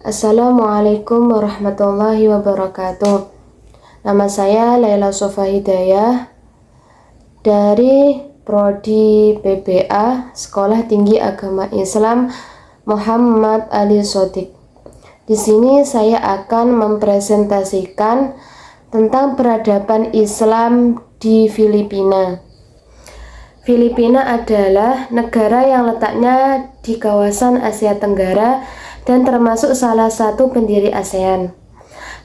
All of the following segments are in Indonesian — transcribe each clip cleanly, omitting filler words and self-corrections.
Assalamualaikum warahmatullahi wabarakatuh. Nama saya Laila Sofa Hidayah dari Prodi PBA Sekolah Tinggi Agama Islam Muhammad Ali Shodiq. Di sini saya akan mempresentasikan tentang peradaban Islam di Filipina. Filipina adalah negara yang letaknya di kawasan Asia Tenggara dan termasuk salah satu pendiri ASEAN.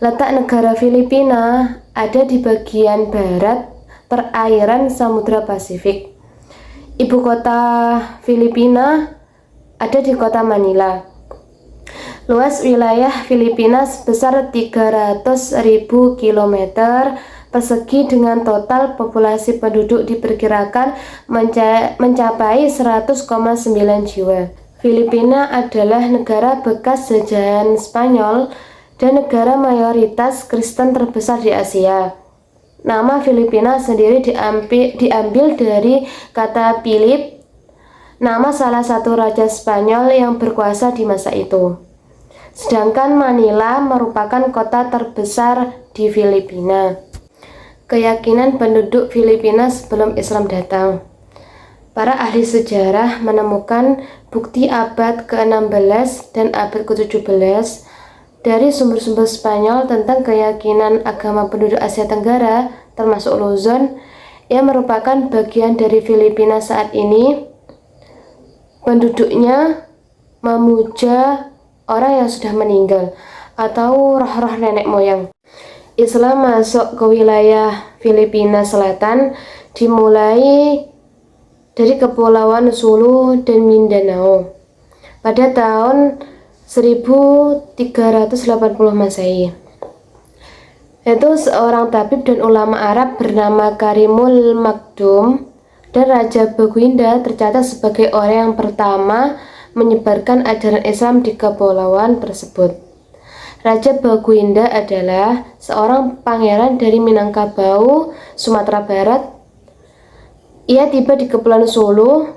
Letak negara Filipina ada di bagian barat perairan Samudra Pasifik. Ibu kota Filipina ada di kota Manila. Luas wilayah Filipina sebesar 300.000 km persegi dengan total populasi penduduk diperkirakan mencapai 100,9 jiwa. Filipina adalah negara bekas jajahan Spanyol dan negara mayoritas Kristen terbesar di Asia. Nama Filipina sendiri diambil dari kata Philip, nama salah satu raja Spanyol yang berkuasa di masa itu. Sedangkan Manila merupakan kota terbesar di Filipina. Keyakinan penduduk Filipina sebelum Islam datang. Para ahli sejarah menemukan bukti abad ke-16 dan abad ke-17 dari sumber-sumber Spanyol tentang keyakinan agama penduduk Asia Tenggara, termasuk Luzon, yang merupakan bagian dari Filipina saat ini. Penduduknya memuja orang yang sudah meninggal atau roh-roh nenek moyang. Islam masuk ke wilayah Filipina Selatan dimulai dari Kepulauan Sulu dan Mindanao pada tahun 1380 Masehi. Itu seorang tabib dan ulama Arab bernama Karimul Makdum dan Raja Baguinda tercatat sebagai orang yang pertama menyebarkan ajaran Islam di kepulauan tersebut. Raja Baguinda adalah seorang pangeran dari Minangkabau, Sumatera Barat. Ia tiba di Kepulauan Sulu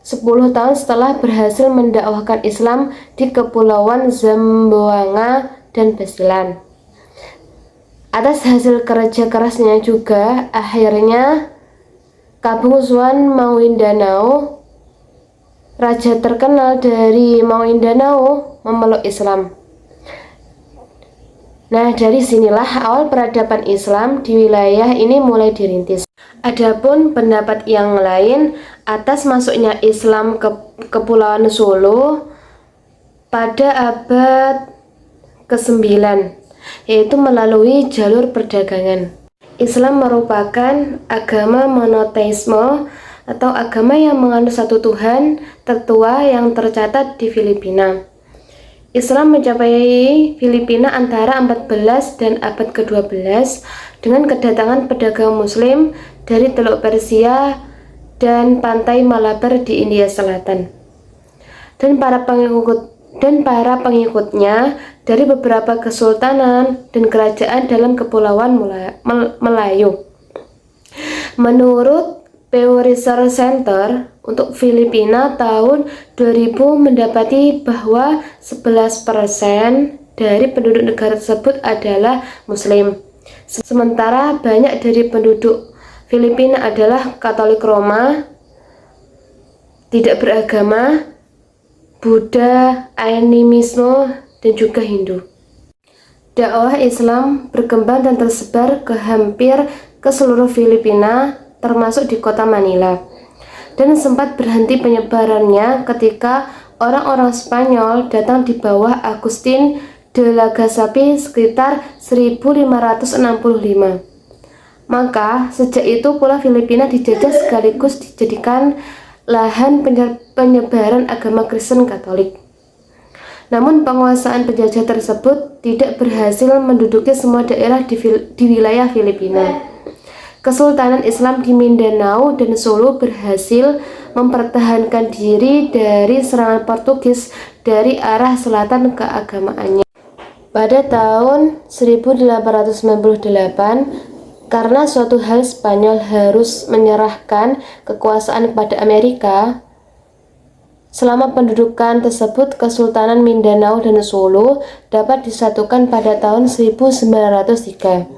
10 tahun setelah berhasil mendakwahkan Islam di Kepulauan Zamboanga dan Basilan. Atas hasil kerja kerasnya juga, akhirnya Kabungsuan Maguindanao, raja terkenal dari Maguindanao, memeluk Islam. Nah, dari sinilah awal peradaban Islam di wilayah ini mulai dirintis. Adapun pendapat yang lain atas masuknya Islam ke Kepulauan Sulu pada abad ke-9, yaitu melalui jalur perdagangan. Islam merupakan agama monoteisme atau agama yang menganut satu Tuhan tertua yang tercatat di Filipina. Islam mencapai Filipina antara 14 dan abad ke-12 dengan kedatangan pedagang muslim dari Teluk Persia dan pantai Malabar di India Selatan. Dan para pengikutnya dari beberapa kesultanan dan kerajaan dalam Kepulauan Melayu. Menurut Pew Research Center untuk Filipina tahun 2000 mendapati bahwa 11% dari penduduk negara tersebut adalah Muslim. Sementara banyak dari penduduk Filipina adalah Katolik Roma, tidak beragama, Buddha, animisme, dan juga Hindu. Dakwah Islam berkembang dan tersebar ke hampir ke seluruh Filipina, termasuk di kota Manila, dan sempat berhenti penyebarannya ketika orang-orang Spanyol datang di bawah Agustin de Legazpi sekitar 1565. Maka sejak itu pula Filipina dijajah sekaligus dijadikan lahan penyebaran agama Kristen Katolik. Namun penguasaan penjajah tersebut tidak berhasil menduduki semua daerah di wilayah Filipina. Kesultanan Islam di Mindanao dan Sulu berhasil mempertahankan diri dari serangan Portugis dari arah selatan keagamaannya. Pada tahun 1898, karena suatu hal Spanyol harus menyerahkan kekuasaan kepada Amerika, Selama pendudukan tersebut, Kesultanan Mindanao dan Solo dapat disatukan pada tahun 1903.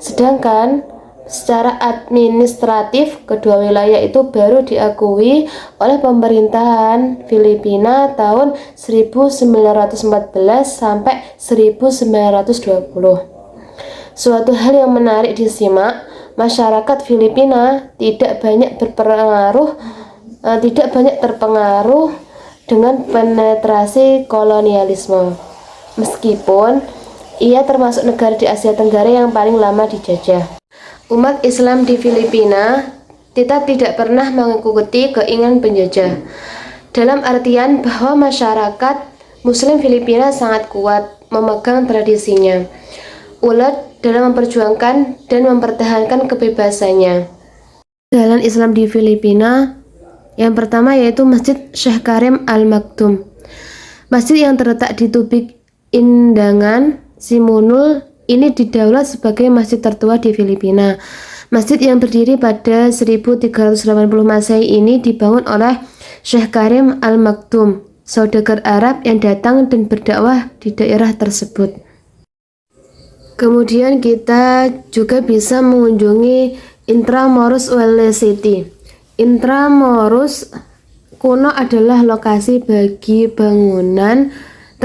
Sedangkan secara administratif, kedua wilayah itu baru diakui oleh pemerintahan Filipina tahun 1914 sampai 1920. Suatu hal yang menarik disimak, masyarakat Filipina tidak banyak terpengaruh dengan penetrasi kolonialisme. Meskipun ia termasuk negara di Asia Tenggara yang paling lama dijajah. Umat Islam di Filipina tidak pernah mengikuti keinginan penjajah. Dalam artian bahwa masyarakat Muslim Filipina sangat kuat memegang tradisinya, ulet dalam memperjuangkan dan mempertahankan kebebasannya. Jalan Islam di Filipina yang pertama yaitu Masjid Syekh Karim Al-Maktoum. Masjid yang terletak di Tubig Indangan, Simunul ini didaulat sebagai masjid tertua di Filipina. Masjid yang berdiri pada 1380 Masehi ini dibangun oleh Syekh Karim Al-Maktoum, saudagar Arab yang datang dan berdakwah di daerah tersebut. Kemudian kita juga bisa mengunjungi Intramuros Welle City. Intramuros kuno adalah lokasi bagi bangunan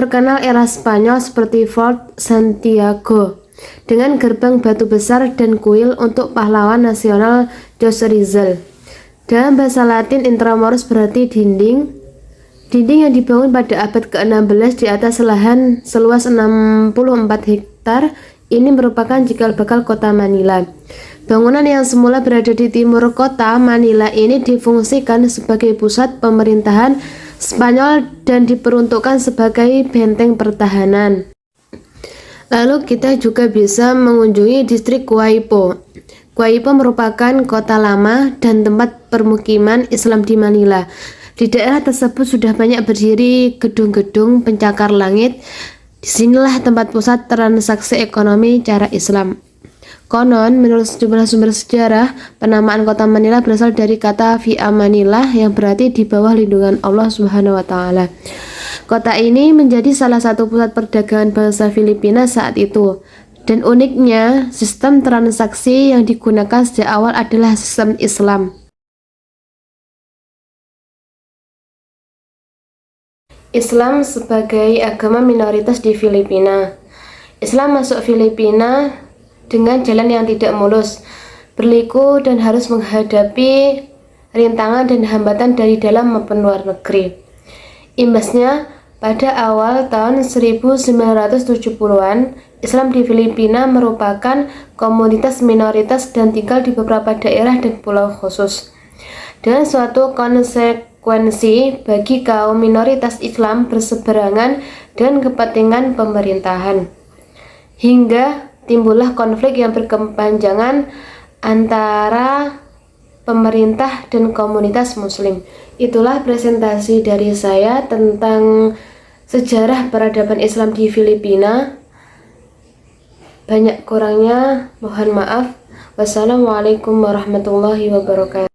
terkenal era Spanyol seperti Fort Santiago dengan gerbang batu besar dan kuil untuk pahlawan nasional Jose Rizal. Dalam bahasa Latin, Intramuros berarti dinding yang dibangun pada abad ke-16 di atas lahan seluas 64 hektar. Ini merupakan cikal bakal kota Manila. Bangunan yang semula berada di timur kota Manila ini difungsikan sebagai pusat pemerintahan Spanyol dan diperuntukkan sebagai benteng pertahanan. Lalu kita juga bisa mengunjungi distrik Quiapo. Quiapo merupakan kota lama dan tempat permukiman Islam di Manila. Di daerah tersebut sudah banyak berdiri gedung-gedung pencakar langit. Disinilah tempat pusat transaksi ekonomi cara Islam. Konon, menurut sejumlah sumber sejarah, penamaan kota Manila berasal dari kata Via Manila yang berarti di bawah lindungan Allah Subhanahu wa Ta'ala. Kota ini menjadi salah satu pusat perdagangan bangsa Filipina saat itu. Dan uniknya, sistem transaksi yang digunakan sejak awal adalah sistem Islam. Islam sebagai agama minoritas di Filipina. Islam masuk Filipina dengan jalan yang tidak mulus, berliku dan harus menghadapi rintangan dan hambatan dari dalam maupun luar negeri. Imbasnya, pada awal tahun 1970-an, Islam di Filipina merupakan komunitas minoritas dan tinggal di beberapa daerah dan pulau khusus. Dengan suatu konsekuensi bagi kaum minoritas Islam berseberangan dengan kepentingan pemerintahan, hingga timbullah konflik yang berkepanjangan antara pemerintah dan komunitas muslim. Itulah presentasi dari saya tentang sejarah peradaban Islam di Filipina. Banyak kurangnya mohon maaf. Wassalamualaikum warahmatullahi wabarakatuh.